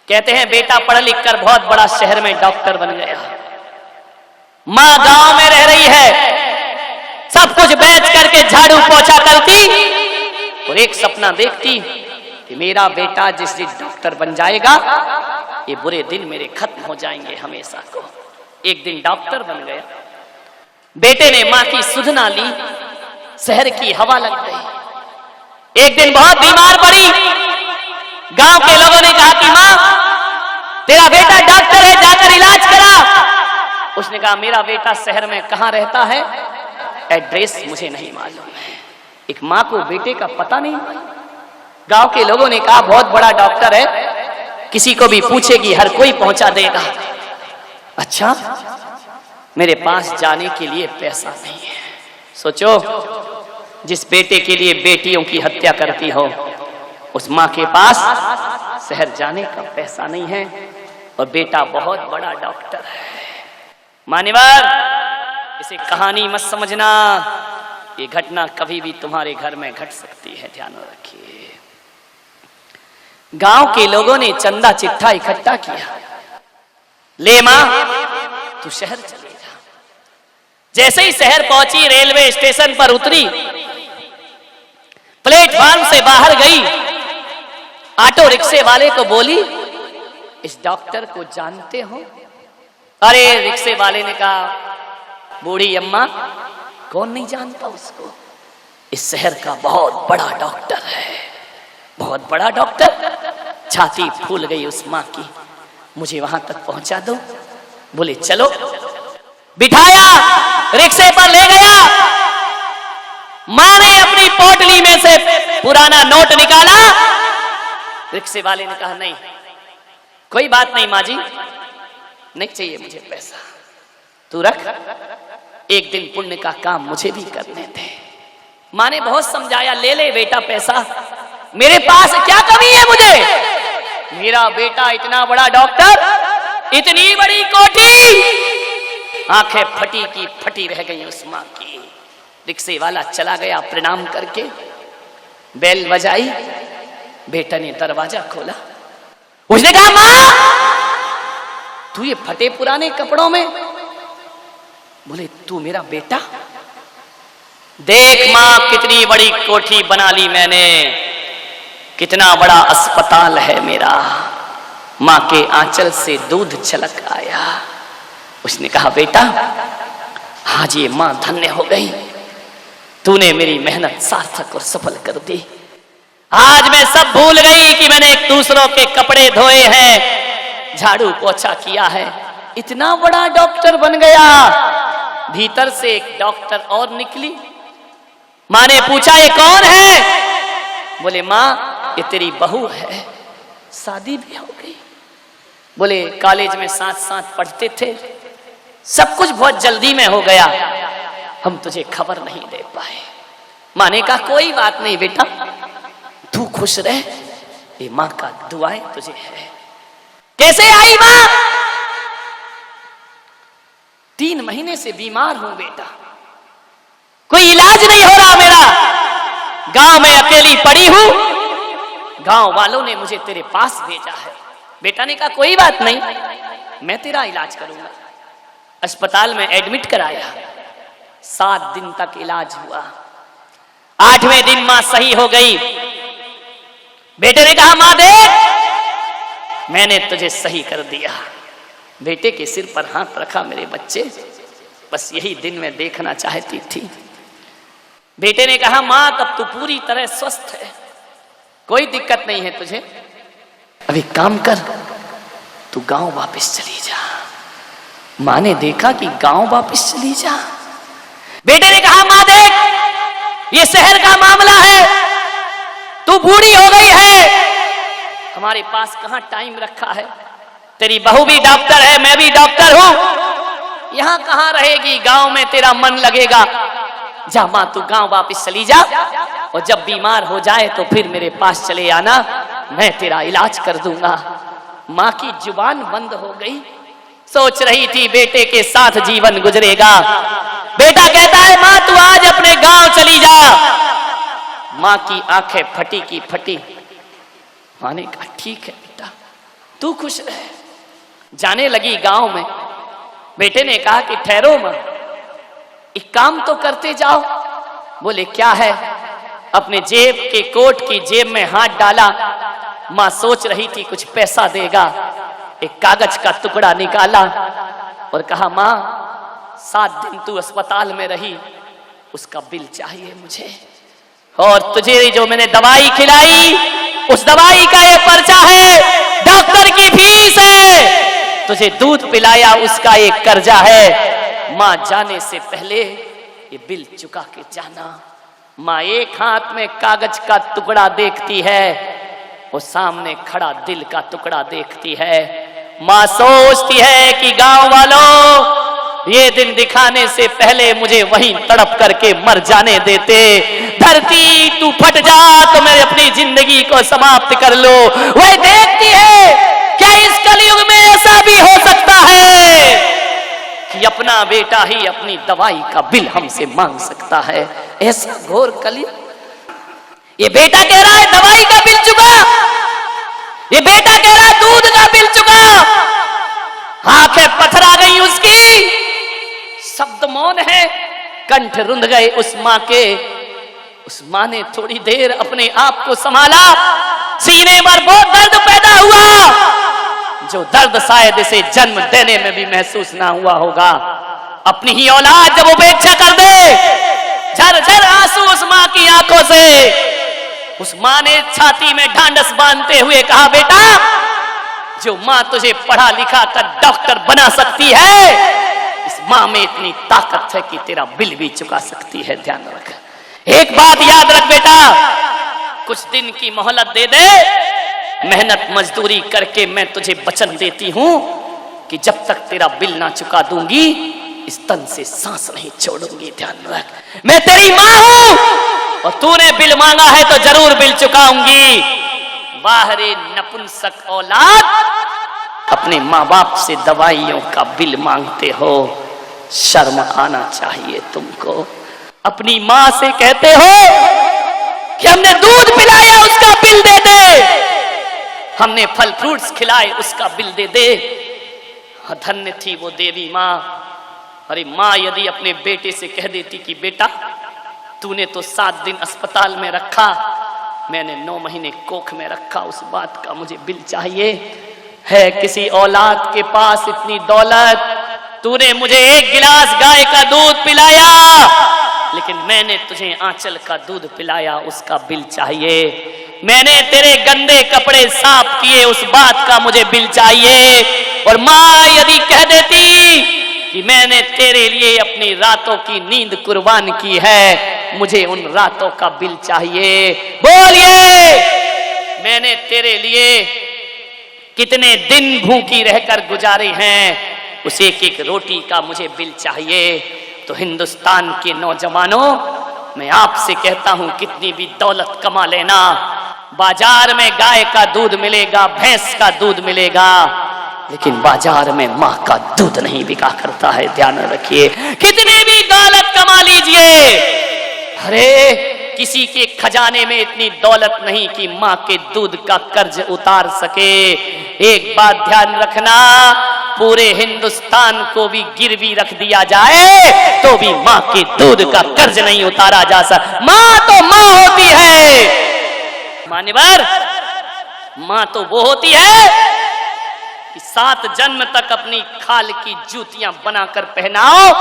कहते हैं बेटा पढ़ लिख कर बहुत बड़ा शहर में डॉक्टर बन गया, माँ गांव में रह रही है, सब कुछ बेच करके झाड़ू पोछा करती और एक सपना देखती कि मेरा बेटा जिस दिन डॉक्टर बन जाएगा ये बुरे दिन मेरे खत्म हो जाएंगे हमेशा को। एक दिन डॉक्टर बन गया, बेटे ने माँ की सुध ना ली, शहर की हवा लग गई। एक दिन बहुत बीमार पड़ी, गांव के लोगों ने कहा कि माँ तेरा बेटा डॉक्टर है, जाकर इलाज करा। उसने कहा मेरा बेटा शहर में कहां रहता है, एड्रेस मुझे नहीं मालूम है। एक माँ को बेटे का पता नहीं। गांव के लोगों ने कहा बहुत बड़ा डॉक्टर है, किसी को भी पूछेगी हर कोई पहुंचा देगा। अच्छा, मेरे पास जाने के लिए पैसा नहीं है। सोचो, जिस बेटे के लिए बेटियों की हत्या करती हो उस माँ के पास शहर जाने का पैसा नहीं है और बेटा बहुत बड़ा डॉक्टर है। मान्यवर, इसे कहानी मत समझना, ये घटना कभी भी तुम्हारे घर में घट सकती है, ध्यान रखिए। गांव के लोगों ने चंदा चिट्ठा इकट्ठा किया, ले मां तू शहर चले जा। जैसे ही शहर पहुंची, रेलवे स्टेशन पर उतरी, प्लेटफार्म से बाहर गई, ऑटो रिक्शे वाले को बोली इस डॉक्टर को जानते हो? अरे रिक्शे वाले ने कहा बूढ़ी अम्मा कौन नहीं जानता उसको, इस शहर का बहुत बड़ा डॉक्टर है, बहुत बड़ा डॉक्टर। छाती फूल गई उस माँ की, मुझे वहां तक पहुंचा दो। बोले चलो, बिठाया, रिक्शे पर ले गया। माँ ने अपनी पोटली में से पुराना नोट निकाला। रिक्शे वाले ने कहा नहीं, कोई बात नहीं माँ जी, नहीं चाहिए मुझे पैसा, तू रख, एक दिन पुण्य का काम मुझे भी करने दे। माँ ने बहुत समझाया, ले ले बेटा पैसा, मेरे पास क्या कमी है मुझे, मेरा बेटा इतना बड़ा डॉक्टर, इतनी बड़ी कोठी। आंखें फटी की फटी रह गई उस माँ की। रिक्शे वाला चला गया, प्रणाम करके बेल बजाई, बेटा ने दरवाजा खोला। उसने कहा माँ तू ये फटे पुराने कपड़ों में, बोले तू मेरा बेटा, देख माँ कितनी बड़ी कोठी बना ली मैंने, कितना बड़ा अस्पताल है मेरा। माँ के आंचल से दूध छलक आया। उसने कहा बेटा आज ये माँ धन्य हो गई, तूने मेरी मेहनत सार्थक और सफल कर दी। आज मैं सब भूल गई कि मैंने एक दूसरों के कपड़े धोए हैं, झाड़ू पोछा किया है, इतना बड़ा डॉक्टर बन गया। भीतर से एक डॉक्टर और निकली। माँ ने पूछा ये कौन है? बोले माँ ये तेरी बहू है, शादी भी हो गई। बोले कॉलेज में साथ साथ पढ़ते थे, सब कुछ बहुत जल्दी में हो गया, हम तुझे खबर नहीं दे पाए। माँ ने कहा कोई बात नहीं बेटा, तू खुश रह, ये माँ का दुआएं तुझे है। कैसे आई माँ? 3 महीने से बीमार हूं बेटा, कोई इलाज नहीं हो रहा मेरा, गांव में अकेली पड़ी हूं, गांव वालों ने मुझे तेरे पास भेजा है। बेटा ने कहा कोई बात नहीं, मैं तेरा इलाज करूंगा। अस्पताल में एडमिट कराया, 7 दिन तक इलाज हुआ। 8वें दिन मां सही हो गई। बेटे ने कहा मां देख मैंने तुझे सही कर दिया। बेटे के सिर पर हाथ रखा, मेरे बच्चे बस यही दिन मैं देखना चाहती थी। बेटे ने कहा मां तब तू पूरी तरह स्वस्थ है, कोई दिक्कत नहीं है तुझे, अभी काम कर, तू गांव वापस चली जा। मां ने देखा कि गांव वापस चली जा। बेटे ने कहा मां देख ये शहर का मामला है, तू बूढ़ी हो गई है, हमारे पास कहां टाइम रखा है, तेरी बहू भी डॉक्टर है, मैं भी डॉक्टर हूं, यहां कहां रहेगी, गांव में तेरा मन लगेगा। जा मां तू गांव वापस चली जा, और जब बीमार हो जाए तो फिर मेरे पास चले आना, मैं तेरा इलाज कर दूंगा। मां की जुबान बंद हो गई, सोच रही थी बेटे के साथ जीवन गुजरेगा। बेटा कहता है मां तू आज अपने गांव चली जा। मां की आंखें फटी की फटी। मां ने कहा ठीक है बेटा, तू खुश रह। जाने लगी गांव में। बेटे ने कहा कि ठहरो मां, एक काम तो करते जाओ। बोले क्या है? अपने जेब के कोट की जेब में हाथ डाला। मां सोच रही थी कुछ पैसा देगा। एक कागज का टुकड़ा निकाला और कहा मां 7 दिन तू अस्पताल में रही, उसका बिल चाहिए मुझे। और तुझे जो मैंने दवाई खिलाई उस दवाई का ये पर्चा है, डॉक्टर की फीस है। तुझे दूध पिलाया उसका एक कर्जा है। मां जाने से पहले ये बिल चुका के जाना। मां एक हाथ में कागज का टुकड़ा देखती है और सामने खड़ा दिल का टुकड़ा देखती है। मां सोचती है कि गांव वालों, ये दिन दिखाने से पहले मुझे वहीं तड़प करके मर जाने देते। धरती तू फट जा तो मैं अपनी जिंदगी को समाप्त कर लो। वह देखती है क्या इस कलयुग में ऐसा भी हो सकता है कि अपना बेटा ही अपनी दवाई का बिल हमसे मांग सकता है। ऐसा घोर कलयुग। ये बेटा कह रहा है दवाई का बिल चुका, ये बेटा कह रहा है दूध का बिल चुका। आंखें पथरा गई उसकी, शब्द मौन है, कंठ रुंध गए उस मां के। उस मां ने थोड़ी देर अपने आप को संभाला। सीने पर बहुत दर्द पैदा हुआ, जो दर्द शायद इसे जन्म देने में भी महसूस ना हुआ होगा। अपनी ही औलाद जब उपेक्षा कर दे, झरझर आंसू उस मां की आंखों से। उस मां ने छाती में ढांढस बांधते हुए कहा बेटा, जो मां तुझे पढ़ा लिखा कर डॉक्टर बना सकती है, इस मां में इतनी ताकत है कि तेरा बिल भी चुका सकती है। ध्यान रख, एक बात याद रख बेटा, कुछ दिन की मोहलत दे दे। मेहनत मजदूरी करके मैं तुझे वचन देती हूं कि जब तक तेरा बिल ना चुका दूंगी इस तन से सांस नहीं छोड़ूंगी। ध्यान रख, मैं तेरी मां हूं और तूने बिल मांगा है तो जरूर बिल चुकाऊंगी। बाहरे नपुंसक औलाद, अपने माँ बाप से दवाइयों का बिल मांगते हो, शर्म आना चाहिए तुमको। अपनी माँ से कहते हो कि हमने दूध पिलाया उसका बिल दे दे, हमने फल फ्रूट्स खिलाए उसका बिल दे दे। धन्य थी वो देवी माँ। अरे माँ यदि अपने बेटे से कह देती कि बेटा तूने तो 7 दिन अस्पताल में रखा, मैंने 9 महीने कोख में रखा, उस बात का मुझे बिल चाहिए। है किसी औलाद के पास इतनी दौलत, तूने मुझे 1 गिलास गाय का दूध पिलाया, लेकिन मैंने तुझे आंचल का दूध पिलाया, उसका बिल चाहिए। मैंने तेरे गंदे कपड़े साफ किए, उस बात का मुझे बिल चाहिए। और माँ यदि कह देती कि मैंने तेरे लिए अपनी रातों की नींद कुर्बान की है, मुझे उन रातों का बिल चाहिए। बोलिए, मैंने तेरे लिए कितने दिन भूखी रहकर गुजारे हैं, उस एक रोटी का मुझे बिल चाहिए। तो हिंदुस्तान के नौजवानों, मैं आपसे कहता हूं कितनी भी दौलत कमा लेना, बाजार में गाय का दूध मिलेगा, भैंस का दूध मिलेगा, लेकिन बाजार में माँ का दूध नहीं बिका करता है। ध्यान रखिए, कितने भी दौलत कमा लीजिए, अरे किसी के खजाने में इतनी दौलत नहीं कि माँ के दूध का कर्ज उतार सके। एक बात ध्यान रखना, पूरे हिंदुस्तान को भी गिरवी रख दिया जाए तो भी माँ के दूध का कर्ज नहीं उतारा जा सकता। माँ तो माँ होती है मान्यवर, माँ तो वो होती है कि 7 जन्म तक अपनी खाल की जूतियां बनाकर पहनाओ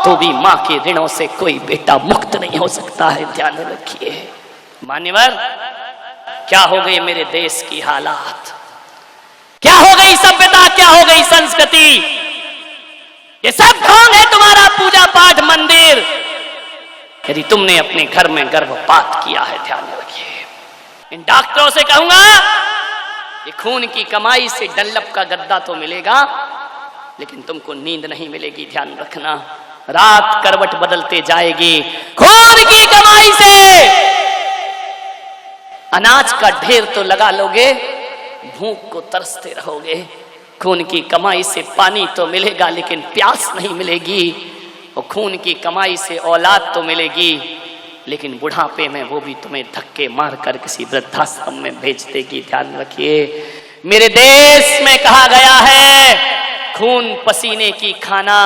तो भी माँ के ऋणों से कोई बेटा मुक्त नहीं हो सकता है। ध्यान रखिए मान्यवर, क्या हो गई मेरे देश की हालात, क्या हो गई सभ्यता, क्या हो गई संस्कृति। ये सब ढोंग है तुम्हारा पूजा पाठ मंदिर। यदि तुमने अपने घर में गर्भपात किया है, ध्यान रखिए, इन डॉक्टरों से कहूंगा ये खून की कमाई से डनलप का गद्दा तो मिलेगा, लेकिन तुमको नींद नहीं मिलेगी। ध्यान रखना, रात करवट बदलते जाएगी। खून की कमाई से अनाज का ढेर तो लगा लोगे, भूख को तरसते रहोगे। खून की कमाई से पानी तो मिलेगा, लेकिन प्यास नहीं मिलेगी। और खून की कमाई से औलाद तो मिलेगी, लेकिन बुढ़ापे में वो भी तुम्हें धक्के मारकर किसी वृद्धाश्रम में भेज देगी। ध्यान रखिए, मेरे देश में कहा गया है खून पसीने की खाना,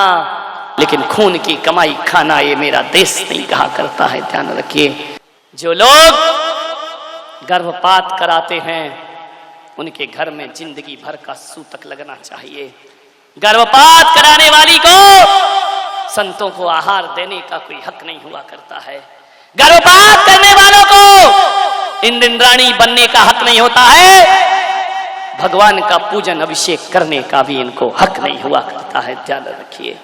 लेकिन खून की कमाई खाना ये मेरा देश नहीं कहा करता है। ध्यान रखिए, जो लोग गर्भपात कराते हैं उनके घर में जिंदगी भर का सूतक लगना चाहिए। गर्भपात कराने वाली को संतों को आहार देने का कोई हक नहीं हुआ करता है। गर्भपात करने वालों को इंद्राणी बनने का हक नहीं होता है। भगवान का पूजन अभिषेक करने का भी इनको हक नहीं हुआ करता है। ध्यान रखिए।